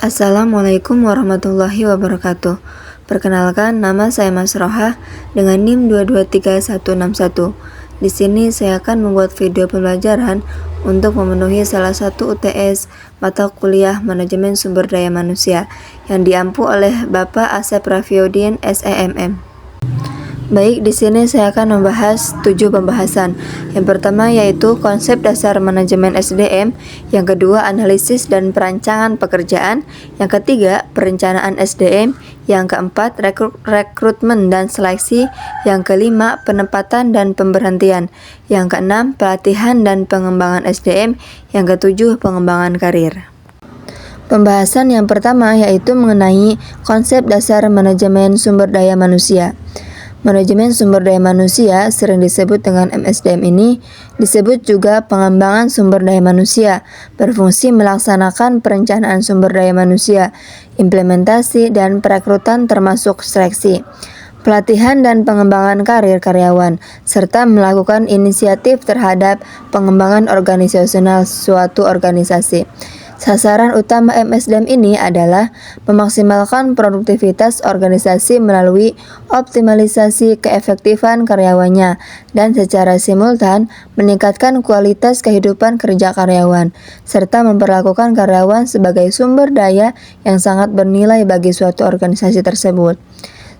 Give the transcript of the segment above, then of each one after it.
Assalamualaikum warahmatullahi wabarakatuh. Perkenalkan, nama saya Mas Roha dengan NIM 2231161. Di sini saya akan membuat video pembelajaran untuk memenuhi salah satu UTS mata kuliah Manajemen Sumber Daya Manusia yang diampu oleh Bapak Asep Raffiuddin SEMM. Baik, di sini saya akan membahas 7 pembahasan. Yang pertama yaitu konsep dasar manajemen SDM, yang kedua analisis dan perancangan pekerjaan, yang ketiga perencanaan SDM, yang keempat rekrutmen dan seleksi, yang kelima penempatan dan pemberhentian, yang keenam pelatihan dan pengembangan SDM, yang ketujuh pengembangan karir. Pembahasan yang pertama yaitu mengenai konsep dasar manajemen sumber daya manusia. Manajemen sumber daya manusia sering disebut dengan MSDM ini disebut juga pengembangan sumber daya manusia, berfungsi melaksanakan perencanaan sumber daya manusia, implementasi dan perekrutan termasuk seleksi, pelatihan dan pengembangan karir karyawan, serta melakukan inisiatif terhadap pengembangan organisasional suatu organisasi. Sasaran utama MSDM ini adalah memaksimalkan produktivitas organisasi melalui optimalisasi keefektifan karyawannya dan secara simultan meningkatkan kualitas kehidupan kerja karyawan, serta memperlakukan karyawan sebagai sumber daya yang sangat bernilai bagi suatu organisasi tersebut.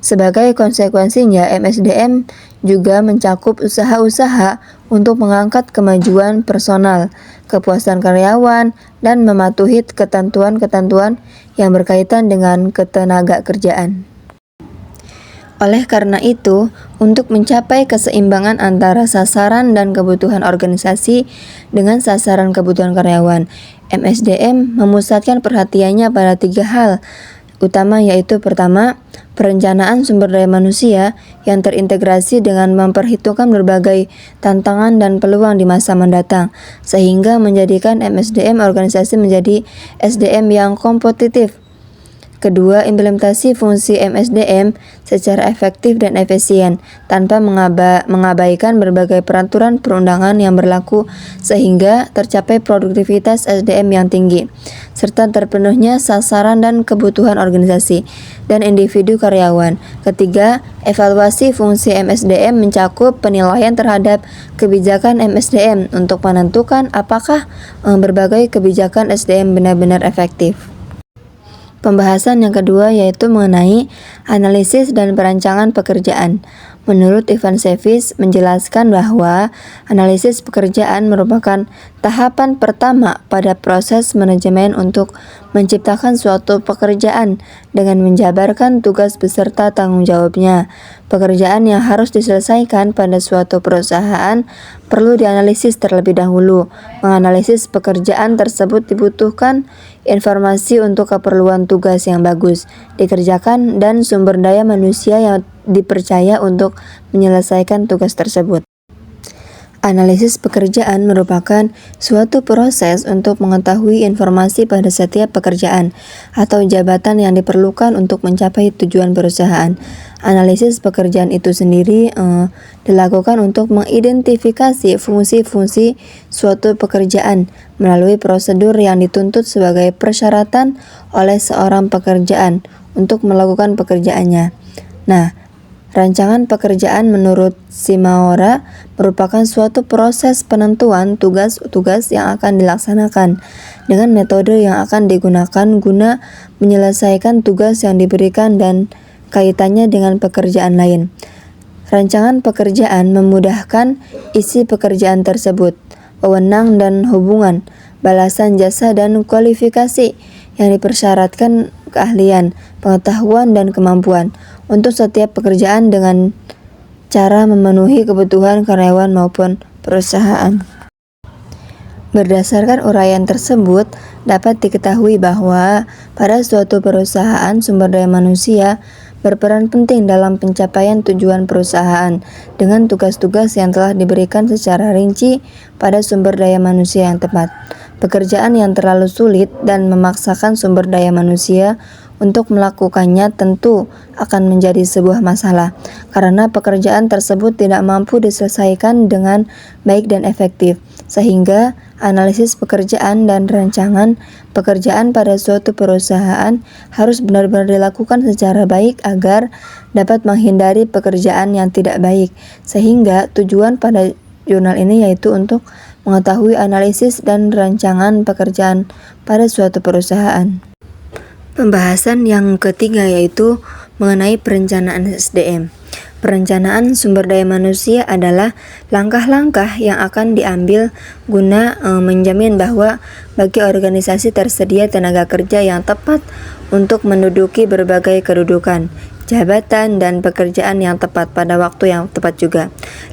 Sebagai konsekuensinya, MSDM juga mencakup usaha-usaha untuk mengangkat kemajuan personal, kepuasan karyawan, dan mematuhi ketentuan-ketentuan yang berkaitan dengan ketenaga kerjaan. Oleh karena itu, untuk mencapai keseimbangan antara sasaran dan kebutuhan organisasi dengan sasaran kebutuhan karyawan, MSDM memusatkan perhatiannya pada 3 hal utama, yaitu pertama, perencanaan sumber daya manusia yang terintegrasi dengan memperhitungkan berbagai tantangan dan peluang di masa mendatang, sehingga menjadikan MSDM organisasi menjadi SDM yang kompetitif. Kedua, implementasi fungsi MSDM secara efektif dan efisien, tanpa mengabaikan berbagai peraturan perundangan yang berlaku sehingga tercapai produktivitas SDM yang tinggi, serta terpenuhnya sasaran dan kebutuhan organisasi dan individu karyawan. Ketiga, evaluasi fungsi MSDM mencakup penilaian terhadap kebijakan MSDM untuk menentukan apakah berbagai kebijakan SDM benar-benar efektif. Pembahasan yang kedua yaitu mengenai analisis dan perancangan pekerjaan. Menurut Ivan Sevis menjelaskan bahwa analisis pekerjaan merupakan tahapan pertama pada proses manajemen untuk menciptakan suatu pekerjaan dengan menjabarkan tugas beserta tanggung jawabnya. Pekerjaan yang harus diselesaikan pada suatu perusahaan perlu dianalisis terlebih dahulu. Menganalisis pekerjaan tersebut dibutuhkan informasi untuk keperluan tugas yang bagus dikerjakan dan sumber daya manusia yang dipercaya untuk menyelesaikan tugas tersebut. Analisis pekerjaan merupakan suatu proses untuk mengetahui informasi pada setiap pekerjaan atau jabatan yang diperlukan untuk mencapai tujuan perusahaan. Analisis pekerjaan itu sendiri dilakukan untuk mengidentifikasi fungsi-fungsi suatu pekerjaan melalui prosedur yang dituntut sebagai persyaratan oleh seorang pekerjaan untuk melakukan pekerjaannya. Nah, rancangan pekerjaan menurut Shimaura merupakan suatu proses penentuan tugas-tugas yang akan dilaksanakan dengan metode yang akan digunakan guna menyelesaikan tugas yang diberikan dan kaitannya dengan pekerjaan lain. Rancangan pekerjaan memudahkan isi pekerjaan tersebut, wewenang dan hubungan, balasan jasa dan kualifikasi yang dipersyaratkan keahlian, pengetahuan, dan kemampuan untuk setiap pekerjaan dengan cara memenuhi kebutuhan karyawan maupun perusahaan. Berdasarkan uraian tersebut, dapat diketahui bahwa pada suatu perusahaan sumber daya manusia berperan penting dalam pencapaian tujuan perusahaan dengan tugas-tugas yang telah diberikan secara rinci pada sumber daya manusia yang tepat. Pekerjaan yang terlalu sulit dan memaksakan sumber daya manusia untuk melakukannya tentu akan menjadi sebuah masalah, karena pekerjaan tersebut tidak mampu diselesaikan dengan baik dan efektif, sehingga analisis pekerjaan dan rancangan pekerjaan pada suatu perusahaan harus benar-benar dilakukan secara baik agar dapat menghindari pekerjaan yang tidak baik, sehingga tujuan pada jurnal ini yaitu untuk mengetahui analisis dan rancangan pekerjaan pada suatu perusahaan. Pembahasan yang ketiga yaitu mengenai perencanaan SDM. Perencanaan sumber daya manusia adalah langkah-langkah yang akan diambil guna menjamin bahwa bagi organisasi tersedia tenaga kerja yang tepat untuk menduduki berbagai kedudukan, jabatan, dan pekerjaan yang tepat pada waktu yang tepat juga.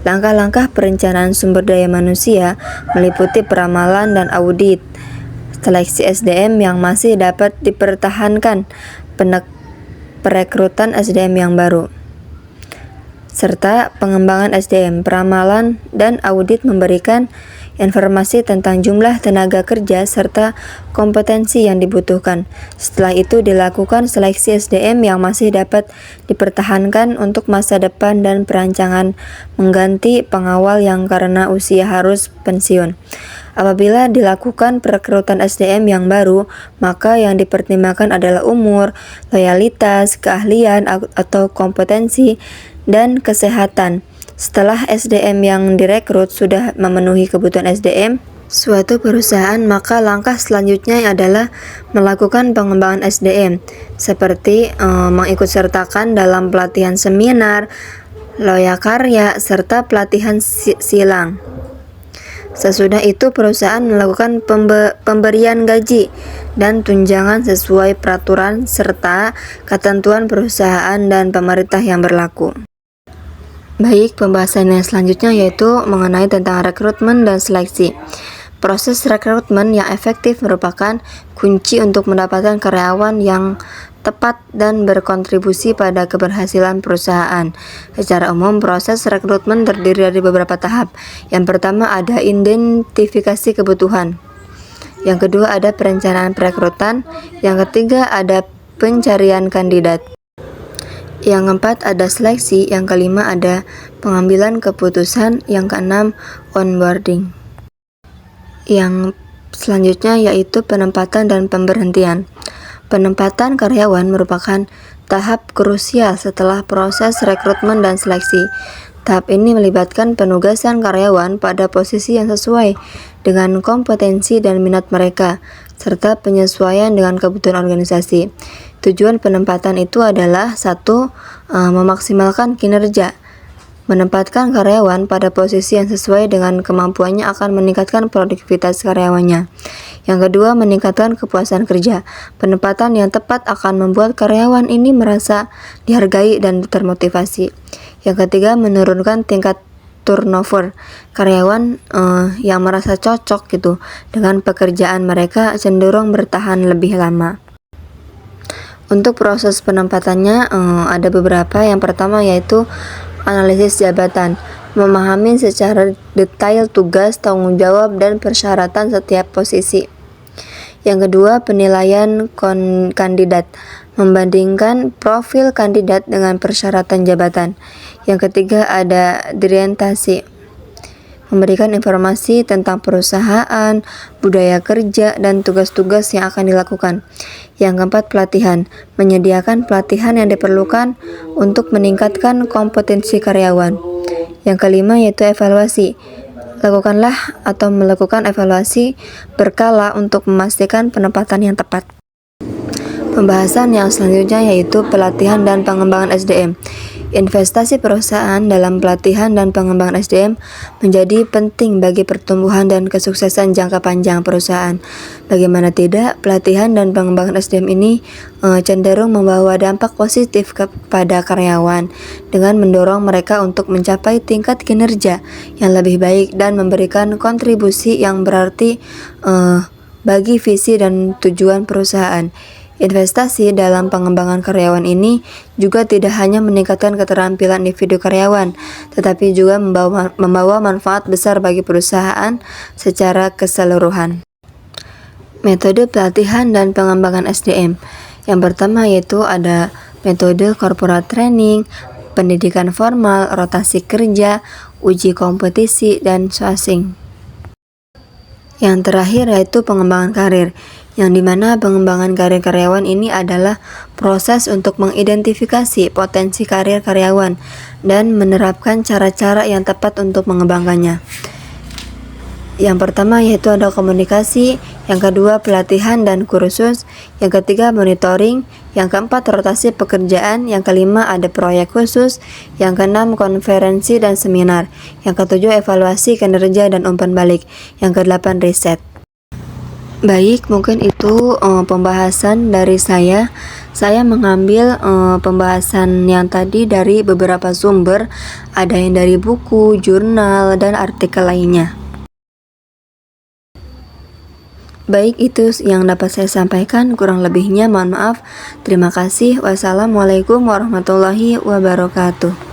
Langkah-langkah perencanaan sumber daya manusia meliputi peramalan dan audit, seleksi SDM yang masih dapat dipertahankan, perekrutan SDM yang baru, serta pengembangan SDM. Peramalan dan audit memberikan informasi tentang jumlah tenaga kerja serta kompetensi yang dibutuhkan. Setelah itu dilakukan seleksi SDM yang masih dapat dipertahankan untuk masa depan dan perancangan mengganti pengawal yang karena usia harus pensiun. Apabila dilakukan perekrutan SDM yang baru, maka yang dipertimbangkan adalah umur, loyalitas, keahlian atau kompetensi, dan kesehatan. Setelah SDM yang direkrut sudah memenuhi kebutuhan SDM suatu perusahaan, maka langkah selanjutnya adalah melakukan pengembangan SDM, seperti mengikutsertakan dalam pelatihan seminar, loyakarya, serta pelatihan silang. Sesudah itu perusahaan melakukan pemberian gaji dan tunjangan sesuai peraturan serta ketentuan perusahaan dan pemerintah yang berlaku. Baik, pembahasan yang selanjutnya yaitu mengenai tentang rekrutmen dan seleksi. Proses rekrutmen yang efektif merupakan kunci untuk mendapatkan karyawan yang tepat dan berkontribusi pada keberhasilan perusahaan. Secara umum, proses rekrutmen terdiri dari beberapa tahap. Yang pertama ada identifikasi kebutuhan. Yang kedua ada perencanaan perekrutan. Yang ketiga ada pencarian kandidat. Yang keempat ada seleksi. Yang kelima ada pengambilan keputusan. Yang keenam onboarding. Yang selanjutnya yaitu penempatan dan pemberhentian. Penempatan karyawan merupakan tahap krusial setelah proses rekrutmen dan seleksi. Tahap ini melibatkan penugasan karyawan pada posisi yang sesuai dengan kompetensi dan minat mereka, serta penyesuaian dengan kebutuhan organisasi. Tujuan penempatan itu adalah 1. Memaksimalkan kinerja. Menempatkan karyawan pada posisi yang sesuai dengan kemampuannya akan meningkatkan produktivitas karyawannya. Yang kedua, meningkatkan kepuasan kerja. Penempatan yang tepat akan membuat karyawan ini merasa dihargai dan termotivasi. Yang ketiga, menurunkan tingkat turnover. Karyawan yang merasa cocok dengan pekerjaan mereka cenderung bertahan lebih lama. Untuk proses penempatannya ada beberapa. Yang pertama yaitu analisis jabatan, memahami secara detail tugas, tanggung jawab, dan persyaratan setiap posisi. Yang kedua, penilaian kandidat, membandingkan profil kandidat dengan persyaratan jabatan. Yang ketiga ada orientasi, memberikan informasi tentang perusahaan, budaya kerja, dan tugas-tugas yang akan dilakukan. Yang keempat, pelatihan, menyediakan pelatihan yang diperlukan untuk meningkatkan kompetensi karyawan. Yang kelima yaitu evaluasi, melakukan evaluasi berkala untuk memastikan penempatan yang tepat. Pembahasan yang selanjutnya yaitu pelatihan dan pengembangan SDM. Investasi perusahaan dalam pelatihan dan pengembangan SDM menjadi penting bagi pertumbuhan dan kesuksesan jangka panjang perusahaan. Bagaimana tidak, pelatihan dan pengembangan SDM ini cenderung membawa dampak positif kepada karyawan dengan mendorong mereka untuk mencapai tingkat kinerja yang lebih baik dan memberikan kontribusi yang berarti bagi visi dan tujuan perusahaan. Investasi dalam pengembangan karyawan ini juga tidak hanya meningkatkan keterampilan individu karyawan, tetapi juga membawa manfaat besar bagi perusahaan secara keseluruhan. Metode pelatihan dan pengembangan SDM. Yang pertama yaitu ada metode corporate training, pendidikan formal, rotasi kerja, uji kompetisi, dan sourcing. Yang terakhir yaitu pengembangan karir, yang dimana pengembangan karir karyawan ini adalah proses untuk mengidentifikasi potensi karir karyawan dan menerapkan cara-cara yang tepat untuk mengembangkannya. Yang pertama yaitu ada komunikasi, yang kedua pelatihan dan kursus, yang ketiga monitoring, yang keempat rotasi pekerjaan, yang kelima ada proyek khusus, yang keenam konferensi dan seminar, yang ketujuh evaluasi kinerja dan umpan balik, yang kedelapan riset. Baik, mungkin itu pembahasan dari saya. Saya mengambil pembahasan yang tadi dari beberapa sumber, ada yang dari buku, jurnal, dan artikel lainnya. Baik, itu yang dapat saya sampaikan, kurang lebihnya mohon maaf. Terima kasih. Wassalamualaikum warahmatullahi wabarakatuh.